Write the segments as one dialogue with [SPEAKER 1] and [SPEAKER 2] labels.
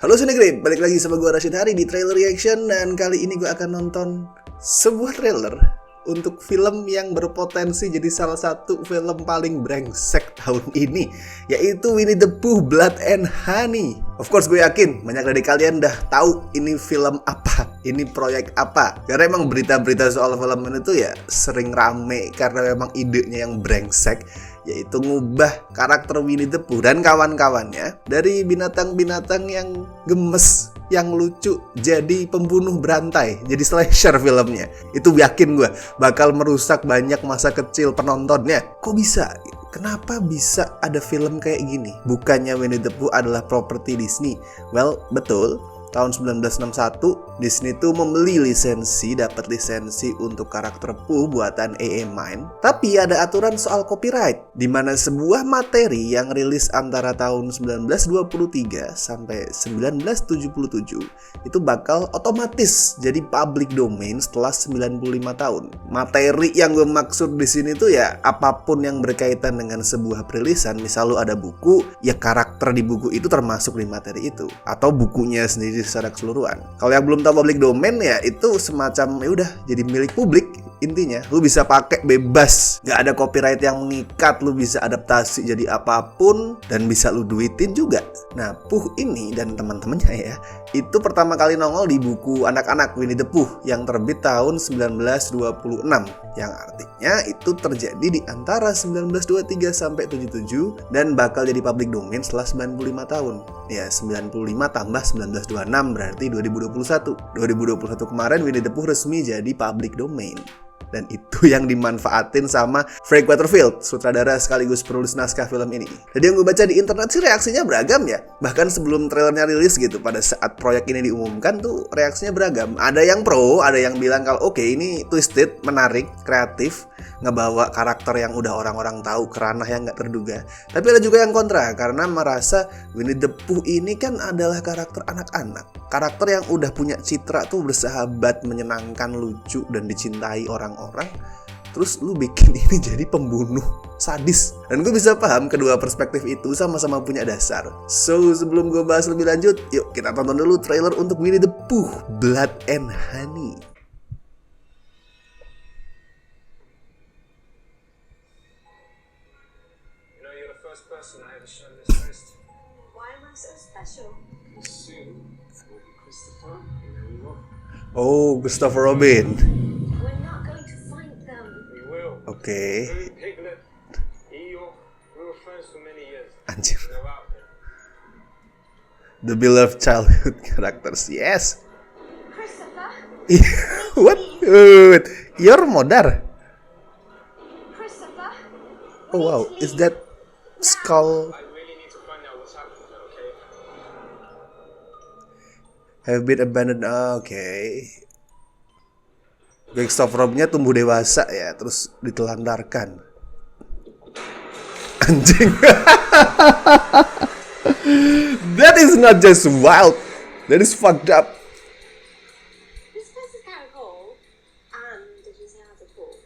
[SPEAKER 1] Halo Cinegrip, balik lagi sama gue Rashid Hari di Trailer Reaction. Dan kali ini gue akan nonton sebuah trailer untuk film yang berpotensi jadi salah satu film paling brengsek tahun ini, yaitu Winnie the Pooh Blood and Honey. Of course gue yakin banyak dari kalian udah tahu ini film apa, ini proyek apa. Karena emang berita-berita soal film ini tuh ya sering rame karena memang idenya yang brengsek, yaitu ngubah karakter Winnie the Pooh dan kawan-kawannya dari binatang-binatang yang gemes, yang lucu, jadi pembunuh berantai, jadi slasher filmnya. Itu yakin gue bakal merusak banyak masa kecil penontonnya. Kok bisa? Kenapa bisa ada film kayak gini? Bukannya Winnie the Pooh adalah properti Disney? Well, betul. Tahun 1961, Disney tuh membeli lisensi, dapat lisensi untuk karakter Pooh buatan A.A. Mine. Tapi ada aturan soal copyright, di mana sebuah materi yang rilis antara tahun 1923 sampai 1977 itu bakal otomatis jadi public domain setelah 95 tahun. Materi yang gue maksud di sini tuh ya apapun yang berkaitan dengan sebuah perilisan. Misal lu ada buku, ya karakter di buku itu termasuk di materi itu, atau bukunya sendiri secara keseluruhan. Kalau yang belum tahu public domain ya itu semacam ya udah jadi milik publik. Intinya lu bisa pakai bebas, gak ada copyright yang mengikat, lu bisa adaptasi jadi apapun dan bisa lu duitin juga. Nah, Pooh ini dan teman-temannya ya, itu pertama kali nongol di buku anak-anak Winnie the Pooh yang terbit tahun 1926, yang artinya itu terjadi di antara 1923 sampai 77 dan bakal jadi public domain setelah 95 tahun. Ya, 95 tambah 1926 berarti 2021. 2021 kemarin Winnie the Pooh resmi jadi public domain. Dan itu yang dimanfaatin sama Frank Waterfield, sutradara sekaligus penulis naskah film ini. Jadi yang gue baca di internet sih reaksinya beragam ya. Bahkan sebelum trailernya rilis gitu, pada saat proyek ini diumumkan tuh reaksinya beragam. Ada yang pro, ada yang bilang kalau oke, ini twisted, menarik, kreatif, ngebawa karakter yang udah orang-orang tahu ke ranah yang gak terduga. Tapi ada juga yang kontra, karena merasa Winnie the Pooh ini kan adalah karakter anak-anak, karakter yang udah punya citra tuh bersahabat, menyenangkan, lucu, dan dicintai orang-orang. Terus lu bikin ini jadi pembunuh sadis. Dan gue bisa paham kedua perspektif itu sama-sama punya dasar. So sebelum gue bahas lebih lanjut, yuk kita tonton dulu trailer untuk Winnie the Pooh Blood and Honey.
[SPEAKER 2] Person I ever shown this first.
[SPEAKER 3] Why am I so special?
[SPEAKER 2] Soon will be Christopher and then we will.
[SPEAKER 1] Oh, Christopher Robin.
[SPEAKER 3] We're not going to find them.
[SPEAKER 2] We will.
[SPEAKER 1] Oke.
[SPEAKER 2] Piglet, Eeyore, we were friends for many years.
[SPEAKER 1] Anjir.
[SPEAKER 2] They're out there.
[SPEAKER 1] The beloved childhood characters, yes.
[SPEAKER 3] Christopher?
[SPEAKER 1] What? You're modar.
[SPEAKER 3] Christopher?
[SPEAKER 1] Oh wow, is that skull?
[SPEAKER 2] I really need to find out what's happening, okay?
[SPEAKER 1] Have been abandoned. Oke. Christopher Robin-nya tumbuh dewasa ya, terus ditelantarkan. Anjing. That is not just wild. That is fucked up.
[SPEAKER 3] This place is kind of cold. And did you say it has a pool?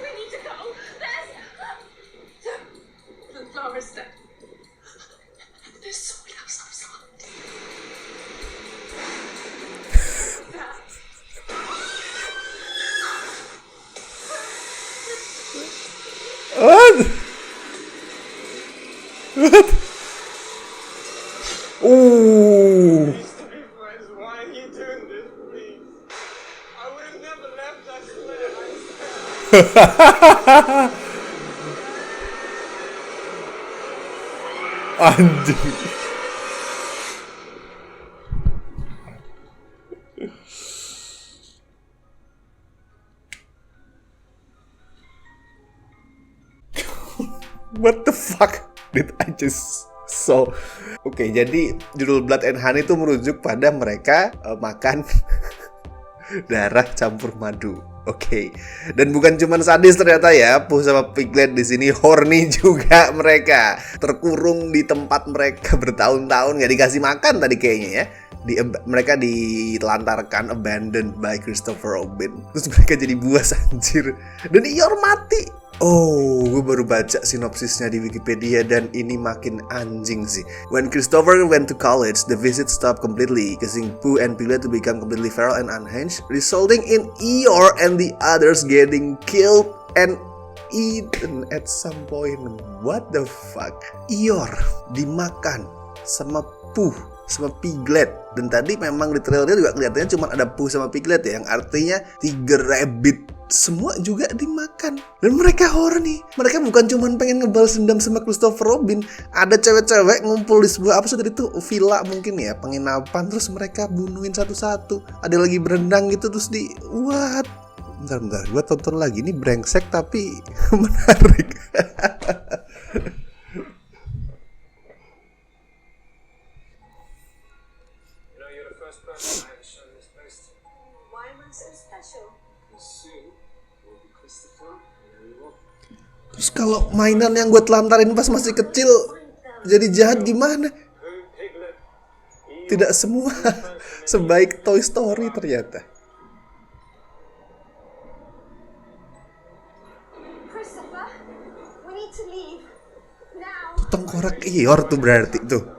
[SPEAKER 3] We need to go. There's the flower step. There's someone else outside.
[SPEAKER 1] What? What? Ooh.
[SPEAKER 2] We used to be friends. Why are you doing this, please? I would have never left, I swear.
[SPEAKER 1] Anjing. What the fuck did I just saw? Oke, jadi judul Blood and Honey itu merujuk pada mereka makan darah campur madu. Oke. Dan bukan cuma sadis ternyata ya, Pooh sama Piglet di sini horny juga mereka. Terkurung di tempat mereka bertahun-tahun nggak dikasih makan tadi kayaknya ya. Mereka ditelantarkan, abandoned by Christopher Robin. Terus mereka jadi buas anjir. Dan Eeyore mati. Oh, gue baru baca sinopsisnya di Wikipedia dan ini makin anjing sih. When Christopher went to college, the visit stopped completely, causing Pooh and Piglet to become completely feral and unhinged, resulting in Eeyore and the others getting killed and eaten at some point. What the fuck? Eeyore dimakan sama Pooh sama Piglet. Dan tadi memang di trailernya juga kelihatannya cuma ada Pooh sama Piglet ya, yang artinya 3 rabbit semua juga dimakan. Dan mereka horny. Mereka bukan cuma pengen ngebalas dendam sama Christopher Robin. Ada cewek-cewek ngumpul di sebuah apa tadi itu villa mungkin ya, penginapan. Terus mereka bunuhin satu-satu. Ada lagi berenang gitu terus di what? Bentar, gue tonton lagi. Ini brengsek tapi menarik.
[SPEAKER 2] You know, you're the first person I have shown this place to.
[SPEAKER 3] Why am I so special?
[SPEAKER 2] Soon, will be Christopher and we will.
[SPEAKER 1] Terus kalau mainan yang gue telantarin pas masih kecil jadi jahat gimana?
[SPEAKER 2] Pooh, Piglet, Eeyore.
[SPEAKER 1] Tidak semua sebaik Toy Story ternyata.
[SPEAKER 3] Christopher, we need to leave. Now.
[SPEAKER 1] Tengkorak Eeyore tuh berarti tuh.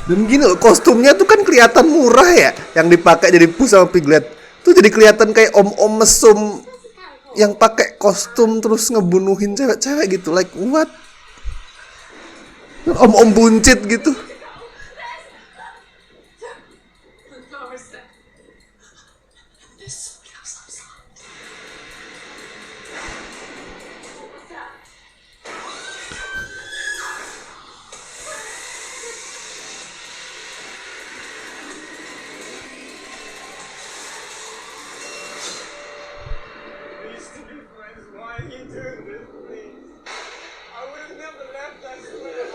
[SPEAKER 1] Dan gini loh, kostumnya tuh kan kelihatan murah ya, yang dipakai jadi Pooh sama Piglet. Tuh jadi kelihatan kayak om-om mesum yang pakai kostum terus ngebunuhin cewek-cewek gitu. Like what? Om-om buncit gitu.
[SPEAKER 2] We used to be friends. Why are you doing this, please? I would have never left, I swear.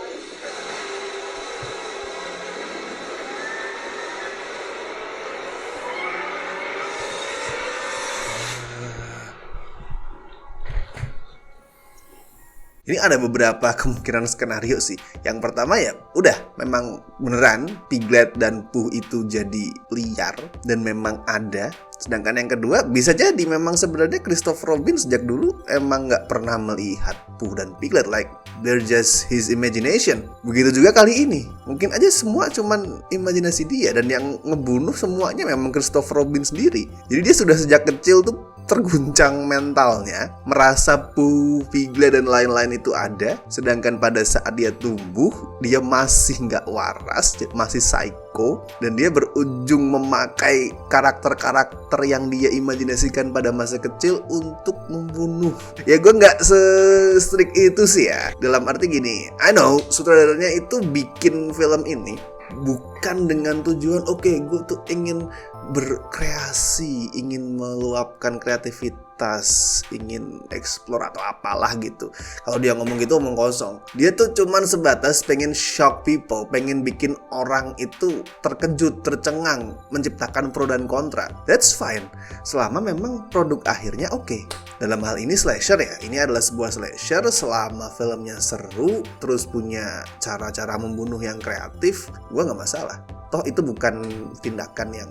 [SPEAKER 1] Ini ada beberapa kemungkinan skenario sih. Yang pertama ya, udah memang beneran Piglet dan Pooh itu jadi liar dan memang ada. Sedangkan yang kedua, bisa jadi memang sebenarnya Christopher Robin sejak dulu emang nggak pernah melihat Pooh dan Piglet, like they're just his imagination. Begitu juga kali ini, mungkin aja semua cuman imajinasi dia dan yang ngebunuh semuanya memang Christopher Robin sendiri. Jadi dia sudah sejak kecil tuh terguncang mentalnya, merasa Pooh, Piglet dan lain-lain itu ada. Sedangkan pada saat dia tumbuh, dia masih nggak waras, masih psycho, dan dia berujung memakai karakter-karakter yang dia imajinasikan pada masa kecil untuk membunuh. Ya gue nggak se-strict itu sih ya. Dalam arti gini, I know sutradaranya itu bikin film ini bukan dengan tujuan gue tuh ingin berkreasi, ingin meluapkan kreativitas, ingin explore atau apalah gitu. Kalau dia ngomong gitu omong kosong. Dia tuh cuman sebatas pengen shock people, pengen bikin orang itu terkejut, tercengang, menciptakan pro dan kontra. That's fine, selama memang produk akhirnya oke. Dalam hal ini slasher ya, ini adalah sebuah slasher. Selama filmnya seru, terus punya cara-cara membunuh yang kreatif, gue nggak masalah. Toh itu bukan tindakan yang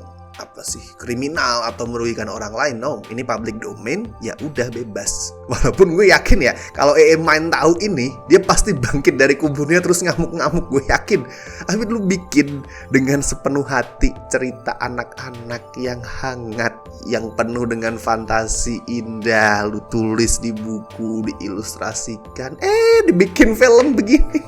[SPEAKER 1] kriminal atau merugikan orang lain. No, ini public domain, ya udah bebas. Walaupun gue yakin ya, kalau Main tahu ini, dia pasti bangkit dari kuburnya terus ngamuk-ngamuk, gue yakin. Tapi lu bikin dengan sepenuh hati cerita anak-anak yang hangat, yang penuh dengan fantasi indah, lu tulis di buku, diilustrasikan, dibikin film begini.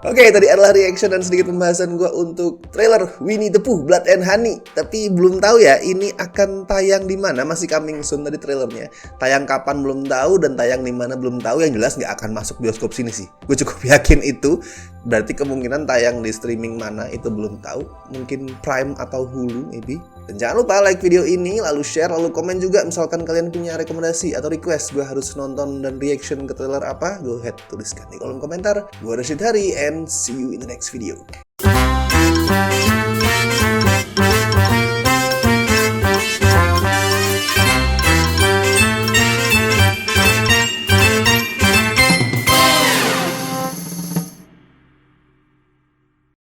[SPEAKER 1] Oke, tadi adalah reaction dan sedikit pembahasan gue untuk trailer Winnie the Pooh Blood and Honey. Tapi belum tahu ya ini akan tayang di mana, masih coming soon tadi trailernya. Tayang kapan belum tahu dan tayang di mana belum tahu. Yang jelas nggak akan masuk bioskop sini sih. Gue cukup yakin itu. Berarti kemungkinan tayang di streaming mana itu belum tahu. Mungkin Prime atau Hulu maybe. Dan jangan lupa like video ini, lalu share, lalu komen juga misalkan kalian punya rekomendasi atau request gue harus nonton dan reaction ke trailer apa, go ahead tuliskan di kolom komentar. Gue Rashid Hari and see you in the next video.